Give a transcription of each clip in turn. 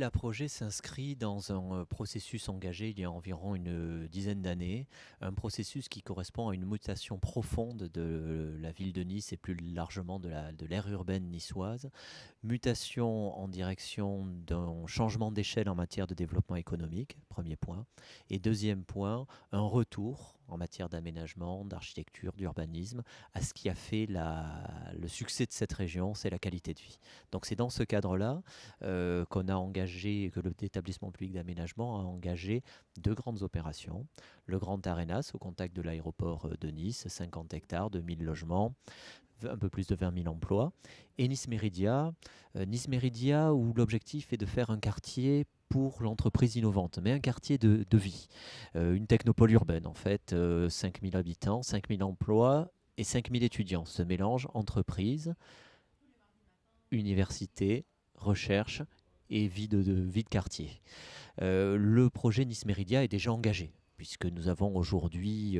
l'appel à projet s'inscrit dans un processus engagé il y a environ une dizaine d'années, un processus qui correspond à une mutation profonde de la ville de Nice et plus largement de l'aire urbaine niçoise, mutation en direction d'un changement d'échelle en matière de développement économique, premier point, et deuxième point, un retour en matière d'aménagement, d'architecture, d'urbanisme, à ce qui a fait le succès de cette région, c'est la qualité de vie. Donc c'est dans ce cadre-là qu'on a engagé, que l'établissement public d'aménagement a engagé deux grandes opérations. Le Grand Arenas, au contact de l'aéroport de Nice, 50 hectares, 2000 logements, un peu plus de 20 000 emplois. Et Nice Méridia où l'objectif est de faire un quartier pour l'entreprise innovante, mais un quartier de vie, une technopole urbaine en fait, 5 000 habitants, 5 000 emplois et 5 000 étudiants. Ce mélange entreprise, université, recherche et vie de quartier. Le projet Nice Méridien est déjà engagé, puisque nous avons aujourd'hui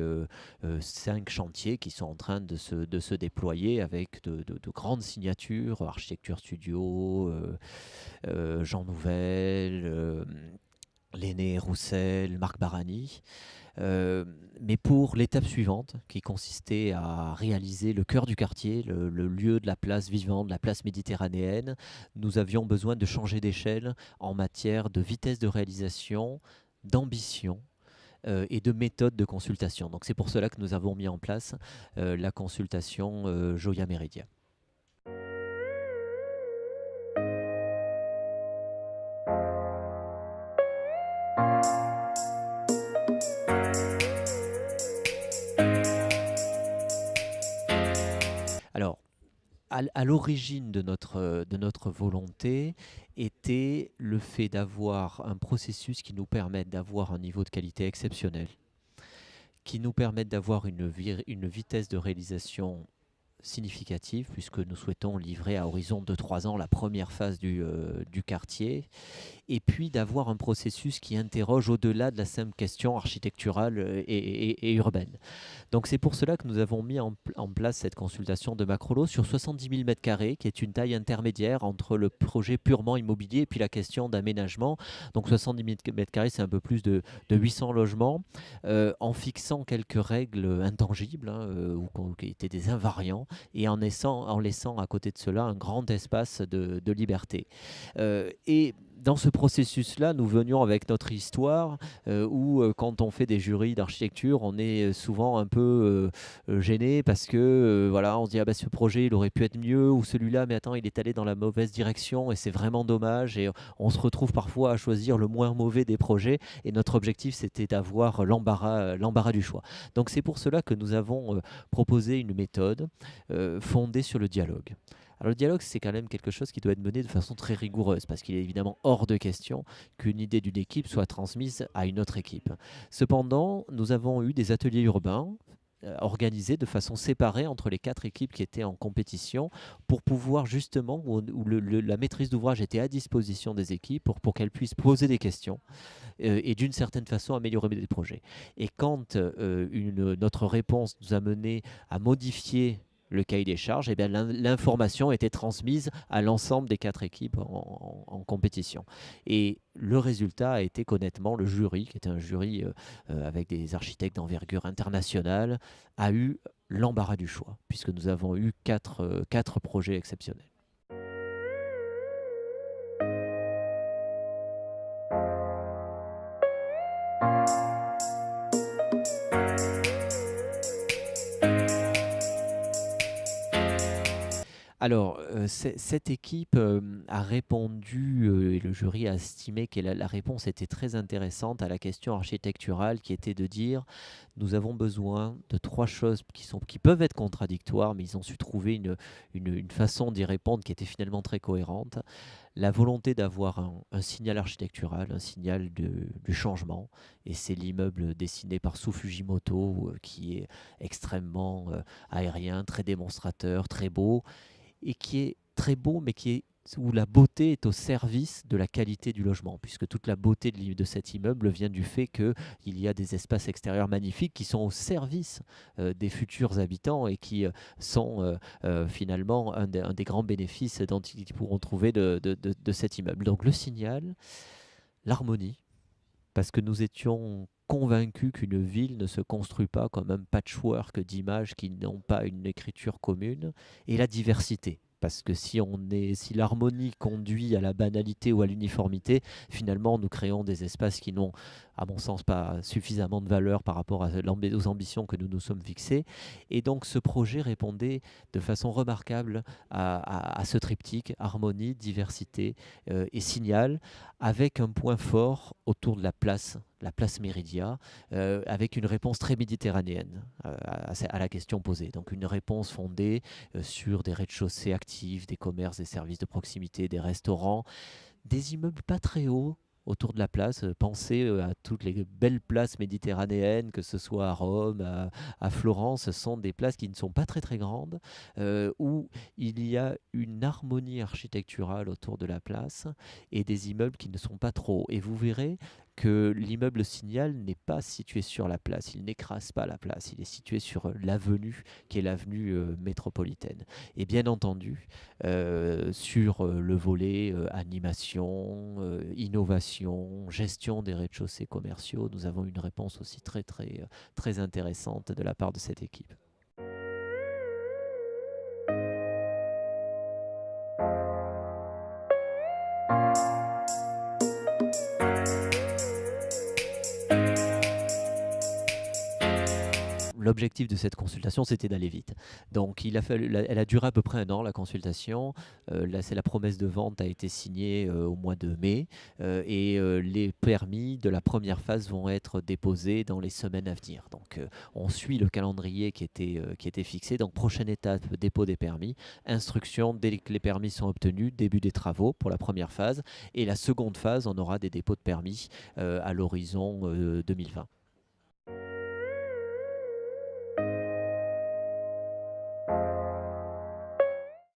5 chantiers qui sont en train de se déployer avec de grandes signatures, Architecture Studio, Jean Nouvel, Lenné Roussel, Marc Barani. Mais pour l'étape suivante, qui consistait à réaliser le cœur du quartier, le lieu de la place vivante, de la place méditerranéenne, nous avions besoin de changer d'échelle en matière de vitesse de réalisation, d'ambition et de méthode de consultation. Donc c'est pour cela que nous avons mis en place la consultation Joya Meridia. Alors, à l'origine de notre volonté était le fait d'avoir un processus qui nous permette d'avoir un niveau de qualité exceptionnel, qui nous permette d'avoir une vitesse de réalisation significative, puisque nous souhaitons livrer à horizon de 3 ans la première phase du quartier, et puis d'avoir un processus qui interroge au-delà de la simple question architecturale et urbaine. Donc c'est pour cela que nous avons mis en place cette consultation de Macrollo sur 70 000 m², qui est une taille intermédiaire entre le projet purement immobilier et puis la question d'aménagement. Donc 70 000 m², c'est un peu plus de 800 logements, en fixant quelques règles intangibles, ou qui étaient des invariants, et en laissant à côté de cela un grand espace de liberté. Et dans ce processus-là, nous venions avec notre histoire, où quand on fait des jurys d'architecture, on est souvent un peu gêné parce que voilà, on se dit ah bah, ce projet il aurait pu être mieux, ou celui-là mais attends il est allé dans la mauvaise direction et c'est vraiment dommage, et on se retrouve parfois à choisir le moins mauvais des projets, et notre objectif c'était d'avoir l'embarras du choix. Donc c'est pour cela que nous avons proposé une méthode fondée sur le dialogue. Alors le dialogue, c'est quand même quelque chose qui doit être mené de façon très rigoureuse, parce qu'il est évidemment hors de question qu'une idée d'une équipe soit transmise à une autre équipe. Cependant, nous avons eu des ateliers urbains organisés de façon séparée entre les 4 équipes qui étaient en compétition, pour pouvoir justement, où la maîtrise d'ouvrage était à disposition des équipes pour qu'elles puissent poser des questions et d'une certaine façon améliorer des projets. Et quand notre réponse nous a mené à modifier le cahier des charges, eh bien, l'information était transmise à l'ensemble des 4 équipes en compétition. Et le résultat a été qu'honnêtement, le jury, qui était un jury avec des architectes d'envergure internationale, a eu l'embarras du choix, puisque nous avons eu 4 projets exceptionnels. Alors, cette équipe a répondu, et le jury a estimé que la réponse était très intéressante à la question architecturale, qui était de dire nous avons besoin de 3 choses qui peuvent être contradictoires, mais ils ont su trouver une façon d'y répondre qui était finalement très cohérente. La volonté d'avoir un signal architectural, un signal du changement, et c'est l'immeuble dessiné par Sou Fujimoto, qui est extrêmement aérien, très démonstrateur, très beau, et qui est très beau, mais qui est où la beauté est au service de la qualité du logement, puisque toute la beauté de cet immeuble vient du fait qu'il y a des espaces extérieurs magnifiques qui sont au service des futurs habitants et qui sont finalement un des grands bénéfices dont ils pourront trouver de cet immeuble. Donc le Signal, l'harmonie, parce que nous étions convaincus qu'une ville ne se construit pas comme un patchwork d'images qui n'ont pas une écriture commune, et la diversité. Parce que si l'harmonie conduit à la banalité ou à l'uniformité, finalement, nous créons des espaces qui n'ont, à mon sens, pas suffisamment de valeur par rapport aux ambitions que nous nous sommes fixées. Et donc, ce projet répondait de façon remarquable à ce triptyque, harmonie, diversité et signal, avec un point fort autour de la place Méridia, avec une réponse très méditerranéenne à la question posée. Donc une réponse fondée sur des rez-de-chaussée actifs, des commerces, des services de proximité, des restaurants, des immeubles pas très hauts autour de la place. Pensez à toutes les belles places méditerranéennes, que ce soit à Rome, à Florence. Ce sont des places qui ne sont pas très très grandes, où il y a une harmonie architecturale autour de la place et des immeubles qui ne sont pas trop hauts. Et vous verrez que l'immeuble Signal n'est pas situé sur la place, il n'écrase pas la place, il est situé sur l'avenue qui est l'avenue métropolitaine. Et bien entendu, sur le volet animation, innovation, gestion des rez-de-chaussée commerciaux, nous avons une réponse aussi très intéressante de la part de cette équipe. L'objectif de cette consultation, c'était d'aller vite. Donc, elle a duré à peu près 1 an, la consultation. La promesse de vente a été signée au mois de mai. Les permis de la première phase vont être déposés dans les semaines à venir. Donc, on suit le calendrier qui était fixé. Donc, prochaine étape, dépôt des permis. Instruction, dès que les permis sont obtenus, début des travaux pour la première phase. Et la seconde phase, on aura des dépôts de permis à l'horizon 2020.